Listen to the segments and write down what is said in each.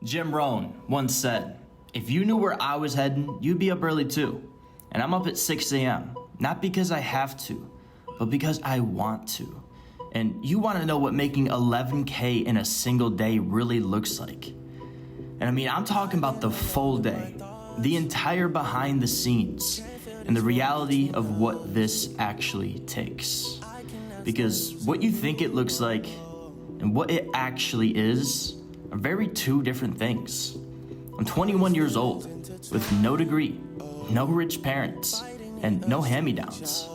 Jim Rohn once said, if you knew where I was heading, you'd be up early too. And I'm up at 6 a.m., not because I have to, but because I want to. And you want to know what making 11K in a single day really looks like. And I mean, I'm talking about the full day, the entire behind the scenes, and the reality of what this actually takes. Because what you think it looks like and what it actually is are very two different things. I'm 21 years old with no degree, no rich parents, and no hand-me-downs.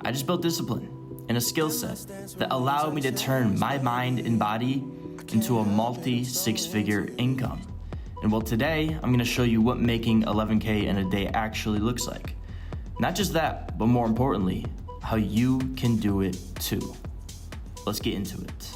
I just built discipline and a skill set that allowed me to turn my mind and body into a multi-six-figure income. And well, today I'm gonna show you what making 11K in a day actually looks like. Not just that, but more importantly, how you can do it too. Let's get into it.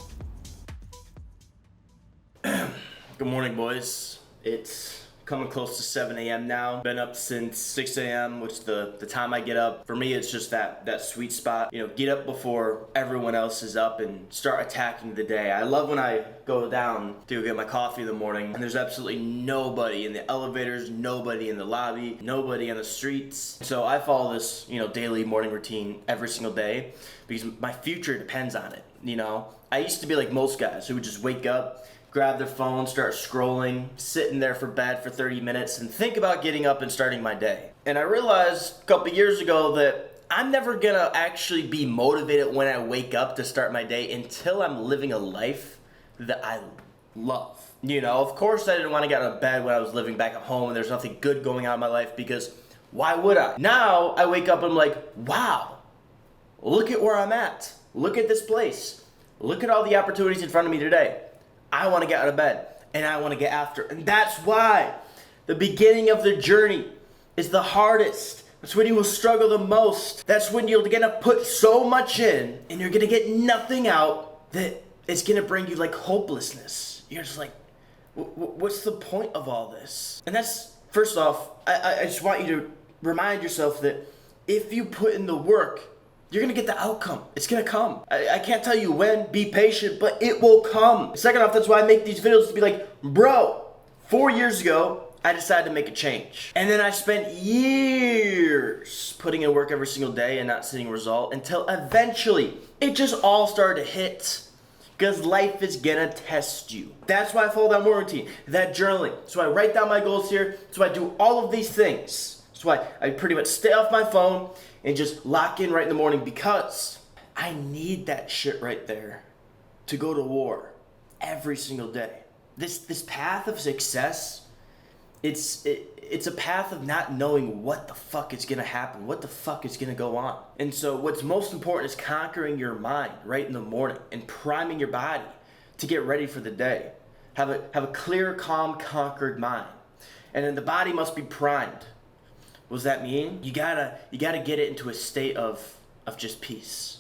Good morning, boys. It's coming close to 7 a.m. now. Been up since 6 a.m., which is the time I get up. For me, it's just that sweet spot. You know, get up before everyone else is up and start attacking the day. I love when I go down to get my coffee in the morning and there's absolutely nobody in the elevators, nobody in the lobby, nobody on the streets. So I follow this, daily morning routine every single day because my future depends on it. I used to be like most guys who would just wake up, grab their phone, start scrolling, sitting there for bed for 30 minutes and think about getting up and starting my day. And I realized a couple years ago that I'm never gonna actually be motivated when I wake up to start my day until I'm living a life that I love. Of course I didn't want to get out of bed when I was living back at home and there's nothing good going on in my life because why would I? Now I wake up and I'm like, wow, look at where I'm at. Look at this place. Look at all the opportunities in front of me today. I want to get out of bed and I want to get after it. And that's why the beginning of the journey is the hardest. That's when you will struggle the most. That's when you're going to put so much in and you're going to get nothing out that it's going to bring you like hopelessness. You're just like, what's the point of all this? And that's, first off, I just want you to remind yourself that if you put in the work, you're gonna get the outcome. It's gonna come. I can't tell you when, be patient, but it will come. Second off, that's why I make these videos to be like, bro, 4 years ago, I decided to make a change. And then I spent years putting in work every single day and not seeing a result until eventually it just all started to hit. Because life is gonna test you. That's why I follow that morning routine, that journaling. So I write down my goals here. So I do all of these things. That's why I pretty much stay off my phone and just lock in right in the morning because I need that shit right there to go to war every single day. This path of success, it's a path of not knowing what the fuck is gonna happen, what the fuck is gonna go on. And so what's most important is conquering your mind right in the morning and priming your body to get ready for the day. Have a clear, calm, conquered mind. And then the body must be primed. What does that mean? You gotta get it into a state of just peace.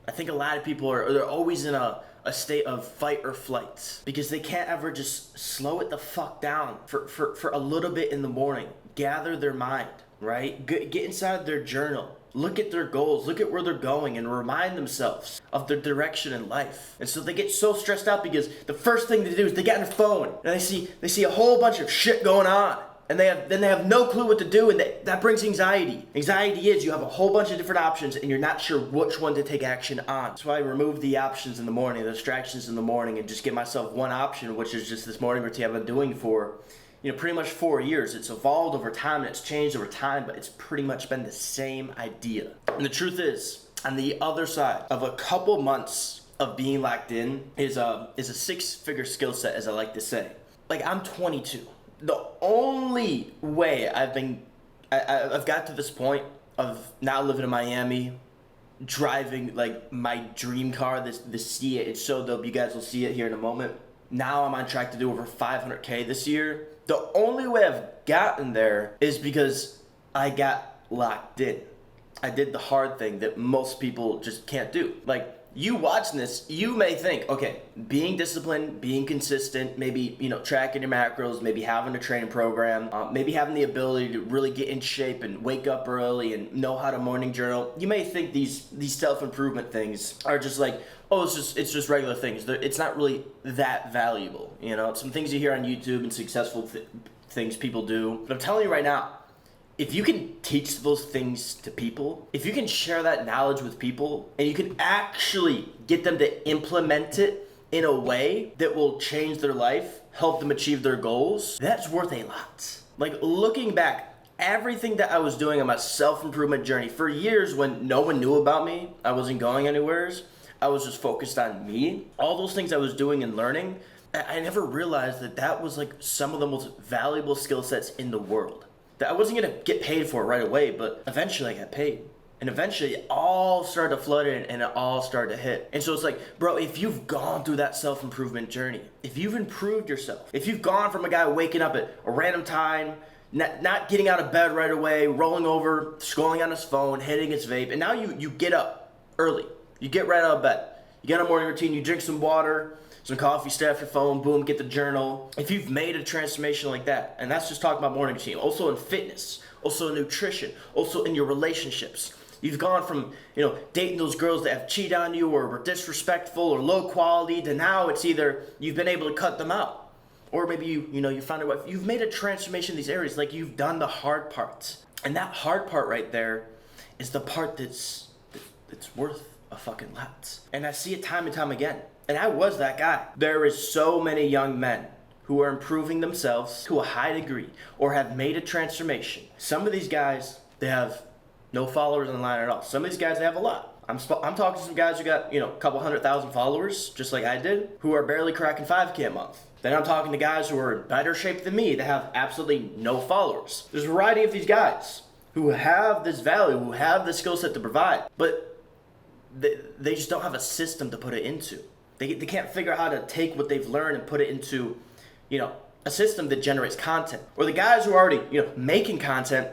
I think a lot of people they're always in a state of fight or flight because they can't ever just slow it the fuck down for a little bit in the morning. Gather their mind, right? Get inside their journal. Look at their goals, look at where they're going and remind themselves of their direction in life. And so they get so stressed out because the first thing they do is they get on their phone and they see a whole bunch of shit going on. And they have no clue what to do, and that brings anxiety. Anxiety is you have a whole bunch of different options, and you're not sure which one to take action on. So I remove the options in the morning, the distractions in the morning, and just give myself one option, which is just this morning routine I've been doing for, pretty much 4 years. It's evolved over time, and it's changed over time, but it's pretty much been the same idea. And the truth is, on the other side of a couple months of being locked in is a six-figure skill set, as I like to say. Like, I'm 22. The only way I've got to this point of now living in Miami, driving like my dream car, this Sea, it's so dope. You guys will see it here in a moment. Now I'm on track to do over 500K this year. The only way I've gotten there is because I got locked in. I did the hard thing that most people just can't do. Like, you watching this, you may think, okay, being disciplined, being consistent, maybe, tracking your macros, maybe having a training program, maybe having the ability to really get in shape and wake up early and know how to morning journal. You may think these self-improvement things are just like, oh, it's just regular things. It's not really that valuable. Some things you hear on YouTube and successful things people do. But I'm telling you right now, if you can teach those things to people, if you can share that knowledge with people, and you can actually get them to implement it in a way that will change their life, help them achieve their goals, that's worth a lot. Like, looking back, everything that I was doing on my self-improvement journey for years, when no one knew about me, I wasn't going anywhere, I was just focused on me. All those things I was doing and learning, I never realized that was like some of the most valuable skill sets in the world. That I wasn't gonna get paid for it right away, but eventually I got paid. And eventually it all started to flood in and it all started to hit. And so it's like, bro, if you've gone through that self-improvement journey, if you've improved yourself, if you've gone from a guy waking up at a random time, not getting out of bed right away, rolling over, scrolling on his phone, hitting his vape, and now you get up early. You get right out of bed. You get a morning routine, you drink some water, some coffee, stay off your phone, boom, get the journal. If you've made a transformation like that, and that's just talking about morning routine, also in fitness, also in nutrition, also in your relationships. You've gone from, dating those girls that have cheated on you or were disrespectful or low quality to now it's either you've been able to cut them out, or maybe you found a wife. You've made a transformation in these areas, like you've done the hard parts. And that hard part right there is the part that's worth a fucking lot. And I see it time and time again. And I was that guy. There is so many young men who are improving themselves to a high degree or have made a transformation. Some of these guys, they have no followers online at all. Some of these guys, they have a lot. I'm talking to some guys who got, a couple 100,000 followers, just like I did, who are barely cracking 5K a month. Then I'm talking to guys who are in better shape than me that have absolutely no followers. There's a variety of these guys who have this value, who have the skill set to provide, but they just don't have a system to put it into. They can't figure out how to take what they've learned and put it into, a system that generates content. Or the guys who are already, making content,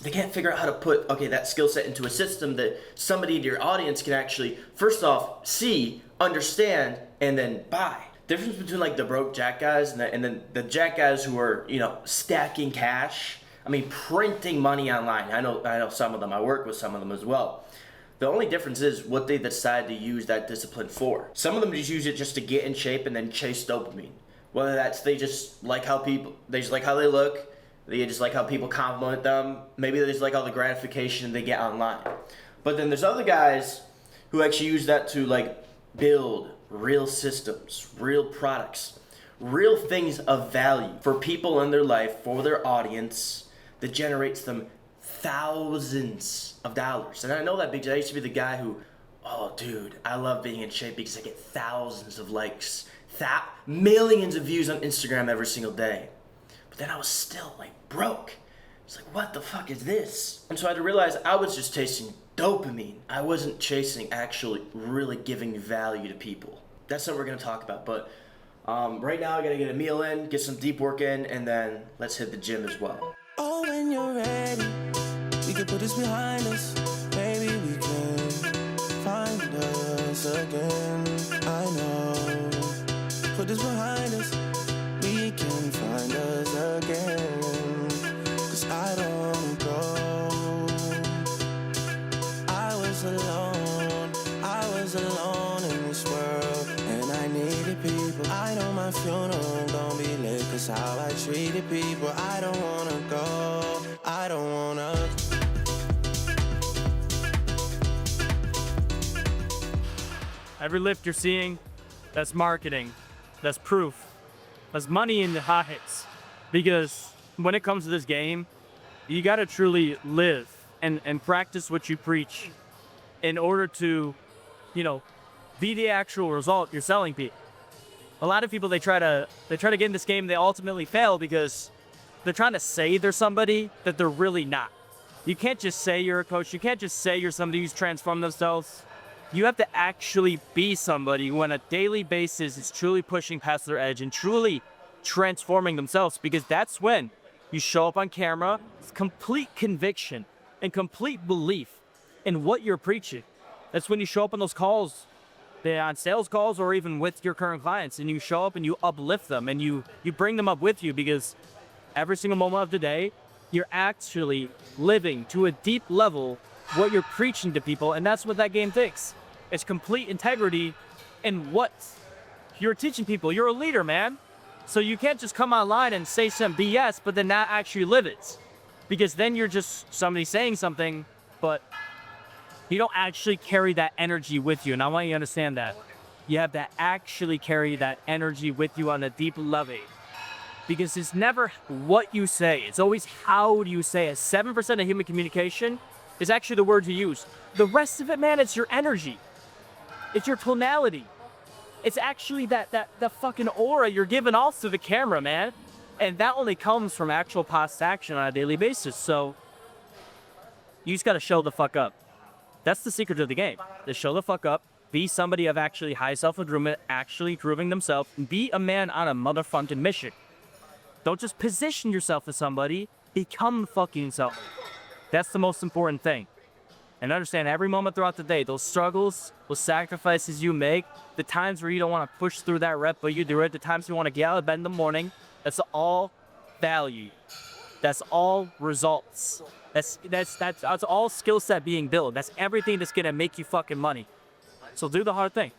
they can't figure out how to put, that skill set into a system that somebody in your audience can actually, first off, see, understand, and then buy. Difference between like the broke jack guys and then the jack guys who are, stacking cash. I mean, printing money online. I know some of them. I work with some of them as well. The only difference is what they decide to use that discipline for. Some of them just use it just to get in shape and then chase dopamine. Whether that's they just like how they look, they just like how people compliment them, maybe they just like all the gratification they get online. But then there's other guys who actually use that to like build real systems, real products, real things of value for people in their life, for their audience, that generates them thousands of dollars. And I know that because I used to be the guy who, oh dude, I love being in shape because I get thousands of likes, millions of views on Instagram every single day. But then I was still like broke. It's like, what the fuck is this? And so I had to realize I was just chasing dopamine. I wasn't chasing actually really giving value to people. That's something we're gonna talk about. But right now I gotta get a meal in, get some deep work in, and then let's hit the gym as well. Oh, when you're ready, we can put this behind us. Maybe we can find us again. I know. Put this behind us. We can find us again. 'Cause I don't go. I was alone in this world, and I needed people. I know my funeral gon' be lit, 'cause how I treated people. I don't wanna go, I don't wanna. Every lift you're seeing, that's marketing, that's proof, that's money in the hot hits. Because when it comes to this game, you gotta truly live and practice what you preach in order to, be the actual result you're selling people. A lot of people, they try to get in this game, they ultimately fail because they're trying to say they're somebody that they're really not. You can't just say you're a coach, you can't just say you're somebody who's transformed themselves. You have to actually be somebody who on a daily basis is truly pushing past their edge and truly transforming themselves, because that's when you show up on camera with complete conviction and complete belief in what you're preaching. That's when you show up on those calls on sales calls or even with your current clients, and you show up and you uplift them and you bring them up with you, because every single moment of the day, you're actually living to a deep level what you're preaching to people, and that's what that game takes. It's complete integrity in what you're teaching people. You're a leader, man. So you can't just come online and say some BS, but then not actually live it. Because then you're just somebody saying something, but you don't actually carry that energy with you. And I want you to understand that. You have to actually carry that energy with you on a deep level. Because it's never what you say, it's always how do you say it. 7% of human communication is actually the words you use. The rest of it, man, it's your energy. It's your tonality. It's actually that fucking aura you're giving off to the camera, man. And that only comes from actual past action on a daily basis. So you just gotta show the fuck up. That's the secret of the game. Just show the fuck up. Be somebody of actually high self-improvement, actually proving themselves. Be a man on a motherfucking mission. Don't just position yourself as somebody. Become fucking somebody. That's the most important thing. And understand every moment throughout the day, those struggles, those sacrifices you make, the times where you don't want to push through that rep, but you do it, the times you want to get out of bed in the morning, that's all value. That's all results. That's all skill set being built. That's everything that's gonna make you fucking money. So do the hard thing.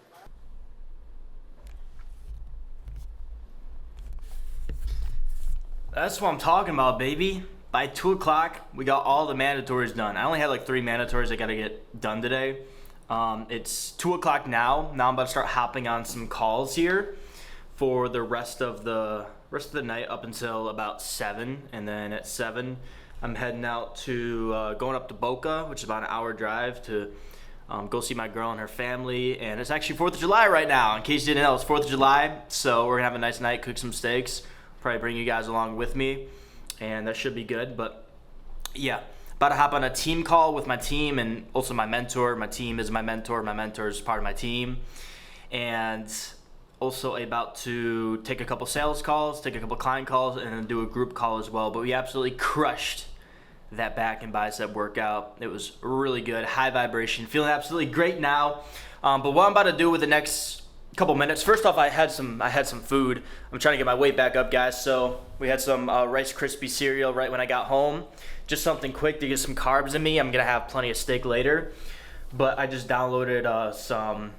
That's what I'm talking about, baby. By 2 o'clock, we got all the mandatories done. I only had like 3 mandatories I gotta get done today. It's 2 o'clock now. Now I'm about to start hopping on some calls here for the rest of the night up until about 7. And then at 7, I'm heading out to going up to Boca, which is about an hour drive, to go see my girl and her family. And it's actually 4th of July right now. In case you didn't know, it's 4th of July. So we're gonna have a nice night, cook some steaks, probably bring you guys along with me. And that should be good. But yeah, about to hop on a team call with my team and also my mentor. My team is my mentor. My mentor is part of my team. And also about to take a couple sales calls, take a couple client calls, and then do a group call as well. But we absolutely crushed that back and bicep workout. It was really good, high vibration, feeling absolutely great now. But what I'm about to do with the next couple minutes, first off, I had some food. I'm trying to get my weight back up, guys. So we had some Rice Krispie cereal right when I got home, just something quick to get some carbs in me. I'm gonna have plenty of steak later, but I just downloaded some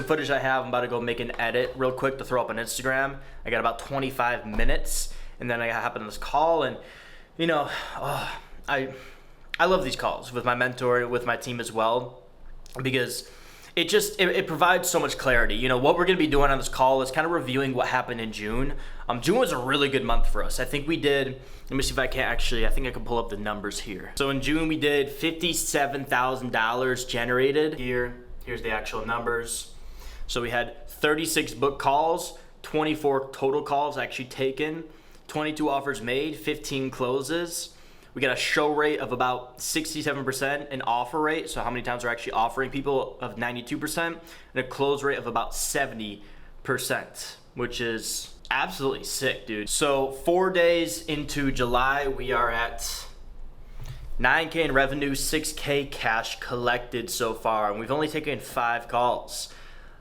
footage I have. I'm about to go make an edit real quick to throw up on Instagram. I got about 25 minutes, and then I got to hop on this call. And you know, I love these calls with my mentor, with my team as well, because it provides so much clarity. You know, what we're going to be doing on this call is kind of reviewing what happened in June. June was a really good month for us. I think we did, let me see if I can actually, I think I can pull up the numbers here. So in June, we did $57,000 generated. Here's the actual numbers. So we had 36 book calls, 24 total calls actually taken, 22 offers made, 15 closes. We got a show rate of about 67%, an offer rate, so how many times we're actually offering people, of 92%, and a close rate of about 70%, which is absolutely sick, dude. So 4 days into July, we are at 9K in revenue, 6K cash collected so far, and we've only taken 5 calls.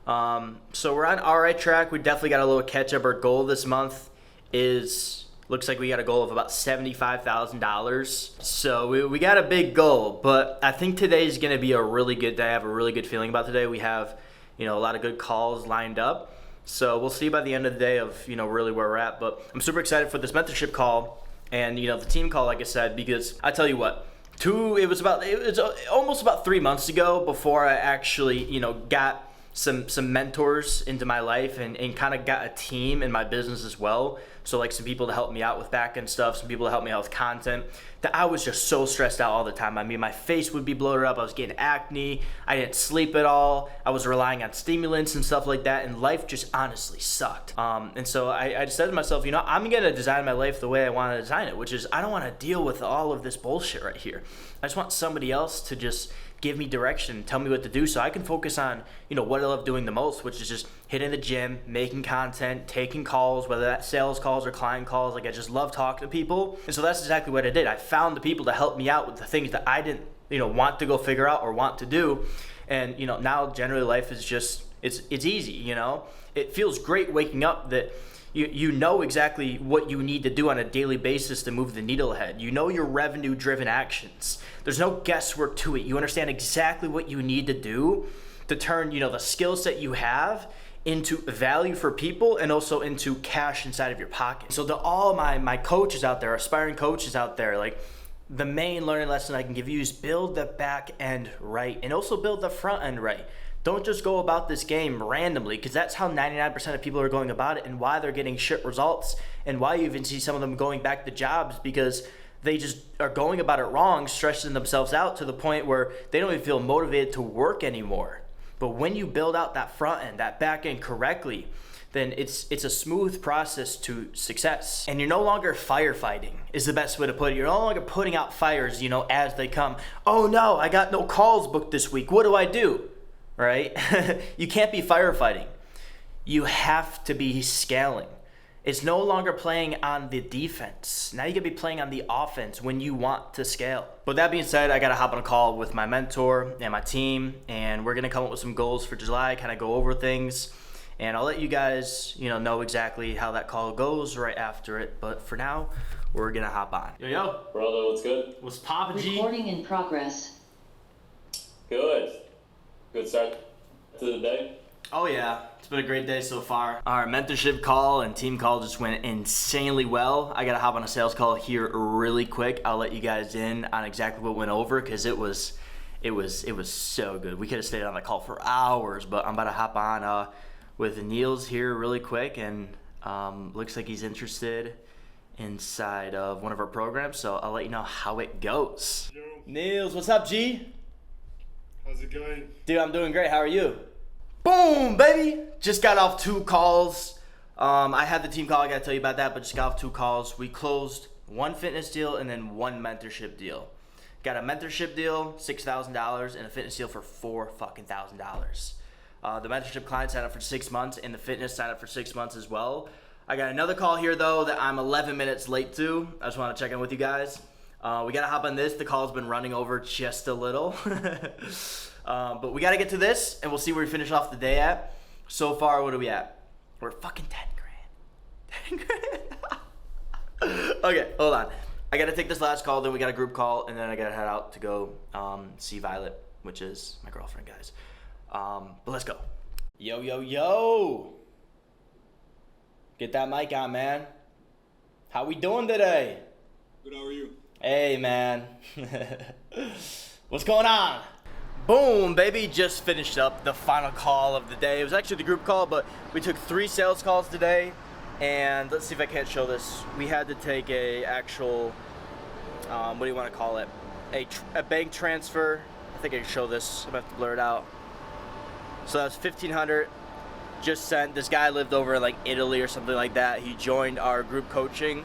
So we're on all right track. We definitely got a little catch up. Our goal this month looks like we got a goal of about $75,000. So we got a big goal, but I think today's gonna be a really good day. I have a really good feeling about today. We have, a lot of good calls lined up. So we'll see by the end of the day of, really where we're at. But I'm super excited for this mentorship call and, the team call, like I said, because I tell you what, it was almost about 3 months ago before I actually, got some mentors into my life and kind of got a team in my business as well. So like some people to help me out with back end stuff, some people to help me out with content, that I was just so stressed out all the time. I mean, my face would be bloated up. I was getting acne. I didn't sleep at all. I was relying on stimulants and stuff like that. And life just honestly sucked. And so I just said to myself, I'm going to design my life the way I want to design it, which is I don't want to deal with all of this bullshit right here. I just want somebody else to just give me direction, tell me what to do so I can focus on, what I love doing the most, which is just hitting the gym, making content, taking calls, whether that's sales calls or client calls. Like, I just love talking to people. And so that's exactly what I did. I found the people to help me out with the things that I didn't, want to go figure out or want to do. And, now generally life is just, it's easy, you know? It feels great waking up that you know exactly what you need to do on a daily basis to move the needle ahead. You know your revenue-driven actions. There's no guesswork to it. You understand exactly what you need to do to turn, the skill set you have into value for people and also into cash inside of your pocket. So to all my coaches out there, aspiring coaches out there, like, the main learning lesson I can give you is build the back end right and also build the front end right. Don't just go about this game randomly, because that's how 99% of people are going about it, and why they're getting shit results, and why you even see some of them going back to jobs, because they just are going about it wrong, stressing themselves out to the point where they don't even feel motivated to work anymore. But when you build out that front end, that back end correctly, then it's a smooth process to success. And you're no longer firefighting, is the best way to put it. You're no longer putting out fires, as they come. Oh no, I got no calls booked this week. What do I do? Right? You can't be firefighting. You have to be scaling. It's no longer playing on the defense. Now you can be playing on the offense when you want to scale. But that being said, I got to hop on a call with my mentor and my team, and we're going to come up with some goals for July, kind of go over things. And I'll let you guys, know exactly how that call goes right after it. But for now, we're going to hop on. Yo. Brother, what's good? What's poppin', G? Recording in progress. Good. Good start to the day. Oh yeah, it's been a great day so far. Our mentorship call and team call just went insanely well. I gotta hop on a sales call here really quick. I'll let you guys in on exactly what went over, because it was so good. We could have stayed on the call for hours, but I'm about to hop on with Niels here really quick, and looks like he's interested inside of one of our programs, so I'll let you know how it goes. Yo, Niels, what's up, G? how's it going? Dude, I'm doing great. How are you? Boom, baby! Just got off 2 calls. I had the team call. I gotta tell you about that, but just got off 2 calls. We closed 1 fitness deal and then 1 mentorship deal. Got a mentorship deal, $6,000, and a fitness deal for $4,000. The mentorship client signed up for 6 months, and the fitness signed up for 6 months as well. I got another call here though that I'm 11 minutes late to. I just want to check in with you guys. We gotta hop on this. The call's been running over just a little. But we gotta get to this, and we'll see where we finish off the day at. So far, what are we at? We're fucking 10 grand. 10 grand. Okay, hold on. I gotta take this last call, then we got a group call, and then I gotta head out to go see Violet, which is my girlfriend, guys. But let's go. Yo, yo, yo. Get that mic on, man. How we doing today? Good, how are you? Hey, man. What's going on? Boom, baby. Just finished up the final call of the day. It was actually the group call, but we took 3 sales calls today. And let's see if I can't show this. We had to take a actual, what do you want to call it? A bank transfer. I think I can show this. I'm going to have to blur it out. So that was $1,500. Just sent. This guy lived over in like Italy or something like that. He joined our group coaching,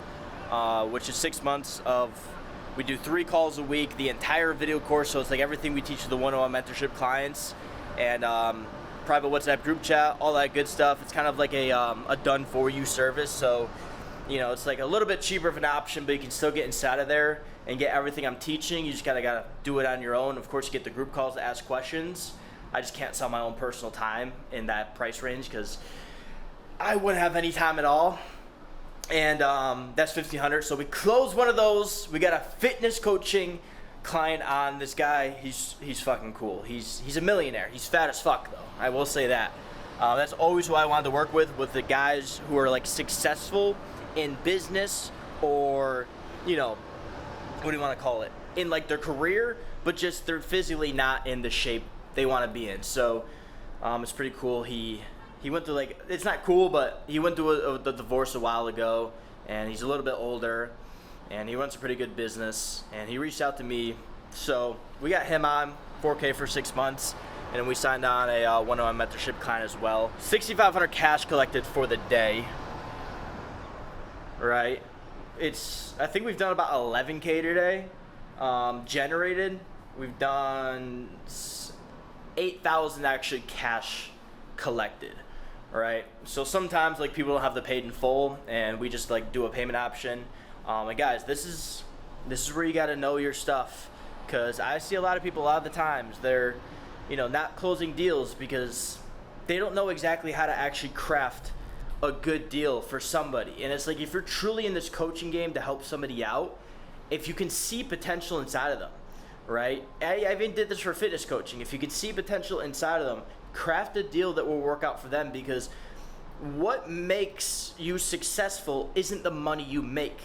which is 6 months of, we do 3 calls a week, the entire video course. So it's like everything we teach to the one-on-one mentorship clients, and private WhatsApp group chat, all that good stuff. It's kind of like a done for you service. So, it's like a little bit cheaper of an option, but you can still get inside of there and get everything I'm teaching. You just gotta do it on your own. Of course, you get the group calls to ask questions. I just can't sell my own personal time in that price range, because I wouldn't have any time at all. And that's $1,500. So we closed one of those. We got a fitness coaching client on. This guy, he's fucking cool. He's a millionaire. He's fat as fuck though. I will say that. That's always who I wanted to work with the guys who are like successful in business, or what do you want to call it, in like their career, but just they're physically not in the shape they want to be in. So it's pretty cool. He went through, like, it's not cool, but he went through a divorce a while ago, and he's a little bit older, and he runs a pretty good business, and he reached out to me. So we got him on $4K for 6 months, and then we signed on a one-on-one mentorship client as well. $6,500 cash collected for the day, right? I think we've done about 11K today generated. We've done 8,000 actually cash collected. Right, so sometimes like people don't have the paid in full, and we just like do a payment option. And guys, this is where you got to know your stuff, because I see a lot of people a lot of the times they're not closing deals because they don't know exactly how to actually craft a good deal for somebody. And it's like, if you're truly in this coaching game to help somebody out, if you can see potential inside of them, right? I even did this for fitness coaching. If you can see potential inside of them, craft a deal that will work out for them, because what makes you successful isn't the money you make.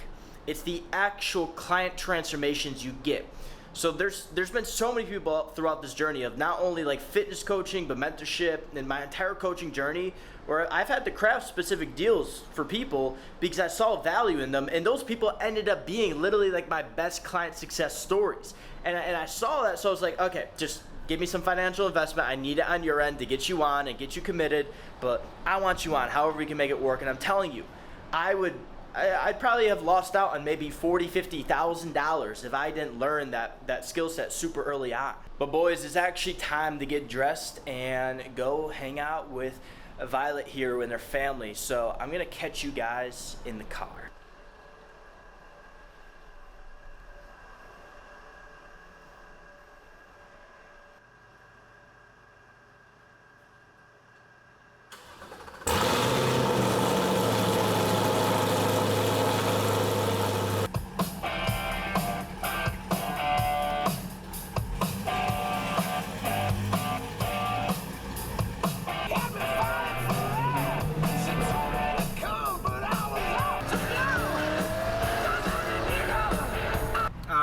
It's the actual client transformations you get. So there's been so many people throughout this journey of not only like fitness coaching, but mentorship, and my entire coaching journey, where I've had to craft specific deals for people because I saw value in them, and those people ended up being literally like my best client success stories. And I saw that, so I was like, okay, just give me some financial investment. I need it on your end to get you on and get you committed, but I want you on however we can make it work. And I'm telling you, I'd probably have lost out on maybe $40,000, $50,000 if I didn't learn that skill set super early on. But boys, it's actually time to get dressed and go hang out with Violet here and their family. So I'm gonna catch you guys in the car.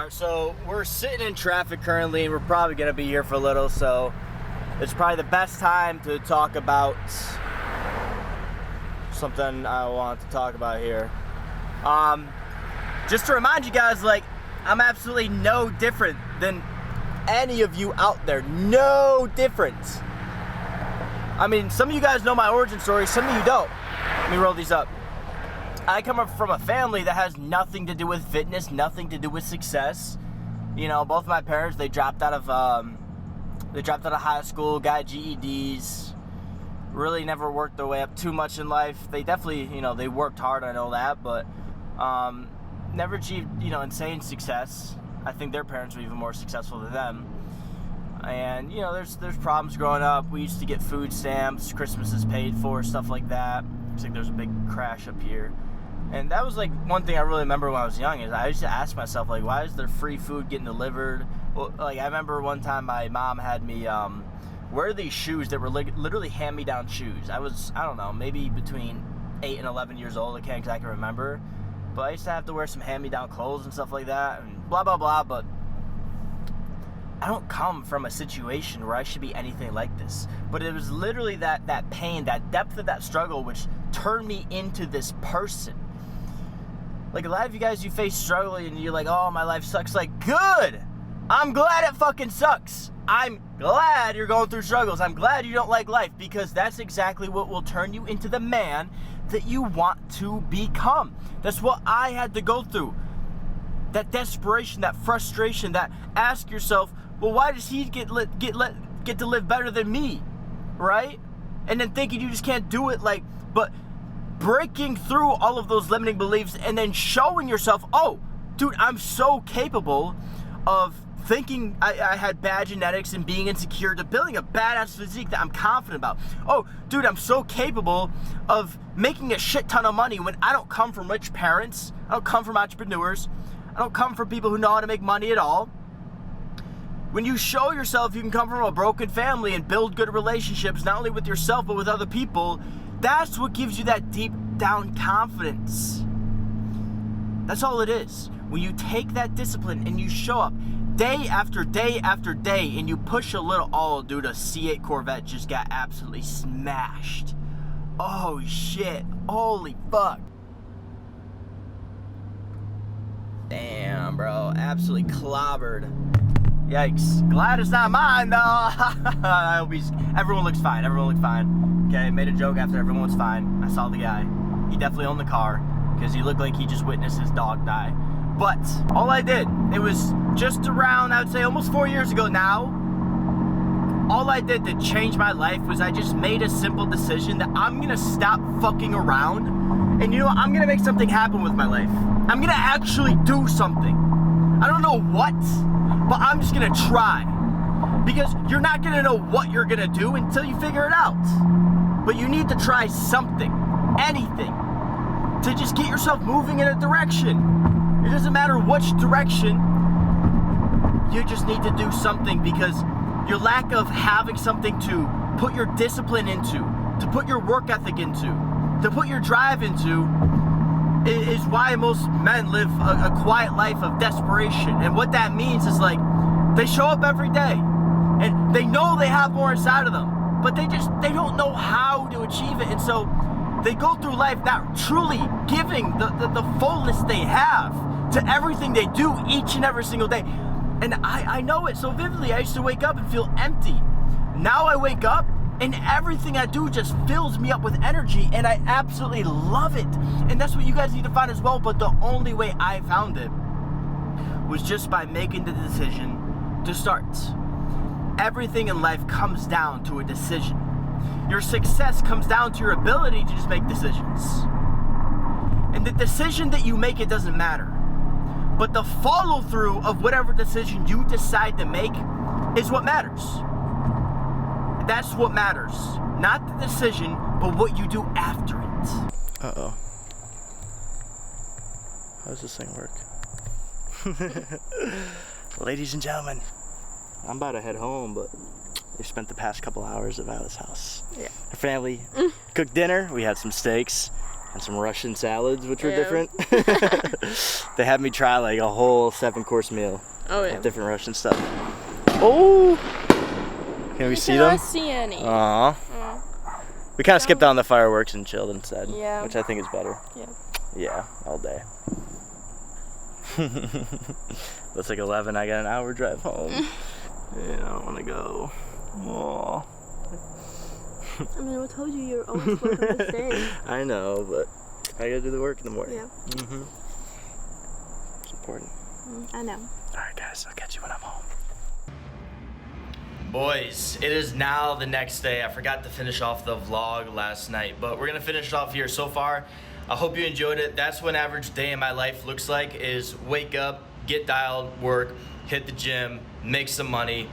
So we're sitting in traffic currently, and we're probably gonna be here for a little, so it's probably the best time to talk about something I want to talk about here. Just to remind you guys, like, I'm absolutely no different than any of you out there. No different. I mean, some of you guys know my origin story, some of you don't. Let me roll these up. I come up from a family that has nothing to do with fitness, nothing to do with success. You know, both of my parents, they dropped out of high school, got GEDs, really never worked their way up too much in life. They definitely, you know, they worked hard, I know that, but never achieved, you know, insane success. I think their parents were even more successful than them. And, you know, there's problems growing up. We used to get food stamps, Christmas is paid for, stuff like that. Looks like there's a big crash up here. And that was like one thing I really remember when I was young, is I used to ask myself, like, why is there free food getting delivered? Well, like, I remember one time my mom had me wear these shoes that were literally hand-me-down shoes. I don't know, maybe between 8 and 11 years old. I can't exactly remember. But I used to have to wear some hand-me-down clothes and stuff like that, and blah, blah, blah. But I don't come from a situation where I should be anything like this. But it was literally that pain, that depth of that struggle, which turned me into this person. Like, a lot of you guys, you face struggle and you're like, oh, my life sucks. Like, good! I'm glad it fucking sucks. I'm glad you're going through struggles. I'm glad you don't like life, because that's exactly what will turn you into the man that you want to become. That's what I had to go through. That desperation, that frustration, that ask yourself, well, why does he get to live better than me, right? And then thinking you just can't do it, like, but breaking through all of those limiting beliefs and then showing yourself, oh, dude, I'm so capable of thinking I had bad genetics and being insecure to building a badass physique that I'm confident about. Oh, dude, I'm so capable of making a shit ton of money when I don't come from rich parents. I don't come from entrepreneurs. I don't come from people who know how to make money at all. When you show yourself you can come from a broken family and build good relationships, not only with yourself, but with other people, that's what gives you that deep down confidence. That's all it is. When you take that discipline and you show up day after day after day and you push a little, oh, dude, a C8 Corvette just got absolutely smashed. Oh, shit. Holy fuck. Damn, bro. Absolutely clobbered. Yikes. Glad it's not mine, though. Everyone looks fine. Everyone looked fine. Okay, made a joke after everyone was fine. I saw the guy. He definitely owned the car because he looked like he just witnessed his dog die. But all I did, it was just around, I would say almost 4 years ago now, all I did to change my life was I just made a simple decision that I'm going to stop fucking around. And you know what? I'm going to make something happen with my life. I'm going to actually do something. I don't know what, but I'm just going to try. because you're not gonna know what you're gonna do until you figure it out. But you need to try something, anything, to just get yourself moving in a direction. It doesn't matter which direction, you just need to do something, because your lack of having something to put your discipline into, to put your work ethic into, to put your drive into, is why most men live a quiet life of desperation. And what that means is, like, they show up every day and they know they have more inside of them, but they don't know how to achieve it. And so they go through life not truly giving the fullness they have to everything they do each and every single day. And I know it so vividly. I used to wake up and feel empty. Now I wake up and everything I do just fills me up with energy, and I absolutely love it. And that's what you guys need to find as well. But the only way I found it was just by making the decision to start. Everything in life comes down to a decision. Your success comes down to your ability to just make decisions. And the decision that you make, it doesn't matter. But the follow through of whatever decision you decide to make is what matters. That's what matters. Not the decision, but what you do after it. Uh-oh. How does this thing work? Ladies and gentlemen, I'm about to head home, but we spent the past couple hours at Violet's house. Yeah. Her family cooked dinner. We had some steaks and some Russian salads, which were different. They had me try like a whole 7-course meal of different Russian stuff. Oh! Can we see them? I see any. Aww. We kind of skipped on the fireworks and chilled instead, which I think is better. Yeah. Yeah, all day. It's like 11. I got an hour drive home. Yeah, I don't want to go. Aww. I mean, I told you you're always welcome to stay. I know, but I gotta do the work in the morning. Yeah. It's important. I know. Alright, guys, I'll catch you when I'm home. Boys, it is now the next day. I forgot to finish off the vlog last night, but we're gonna finish it off here. So far, I hope you enjoyed it. That's what an average day in my life looks like, is wake up, get dialed, work, hit the gym, make some money,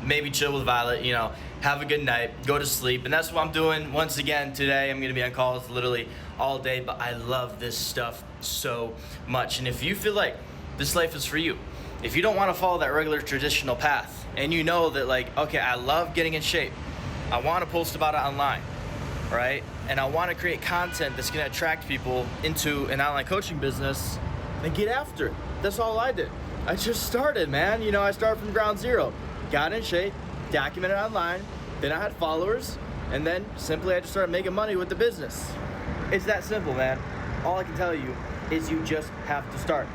maybe chill with Violet, you know, have a good night, go to sleep. And that's what I'm doing once again today. I'm gonna be on calls literally all day, but I love this stuff so much. And if you feel like this life is for you, if you don't want to follow that regular traditional path, and you know that, like, okay, I love getting in shape, I want to post about it online, right? And I want to create content that's going to attract people into an online coaching business, then get after it. That's all I did. I just started, man. You know, I started from ground zero, got in shape, documented online, then I had followers, and then simply I just started making money with the business. It's that simple, man. All I can tell you is you just have to start,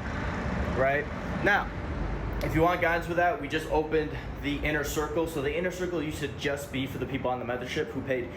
right? Now, if you want guidance with that, we just opened the Inner Circle. So the Inner Circle used to just be for the people on the membership who paid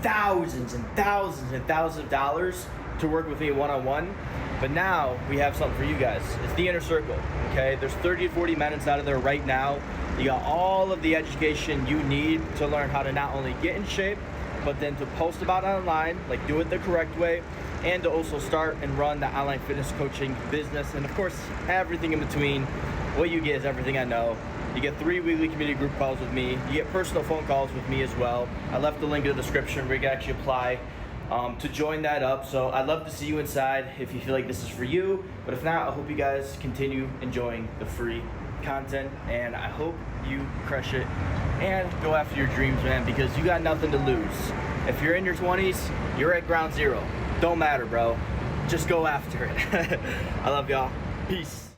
thousands and thousands and thousands of dollars to work with me one-on-one. But now we have something for you guys. It's the Inner Circle, okay? There's 30 to 40 men inside of there right now. You got all of the education you need to learn how to not only get in shape, but then to post about it online, like do it the correct way, and to also start and run the online fitness coaching business. And of course, everything in between. What you get is everything I know. You get 3 weekly community group calls with me. You get personal phone calls with me as well. I left the link in the description where you can actually apply to join that up. So I'd love to see you inside if you feel like this is for you. But if not, I hope you guys continue enjoying the free content. And I hope you crush it and go after your dreams, man, because you got nothing to lose. If you're in your 20s, you're at ground zero. Don't matter, bro. Just go after it. I love y'all. Peace.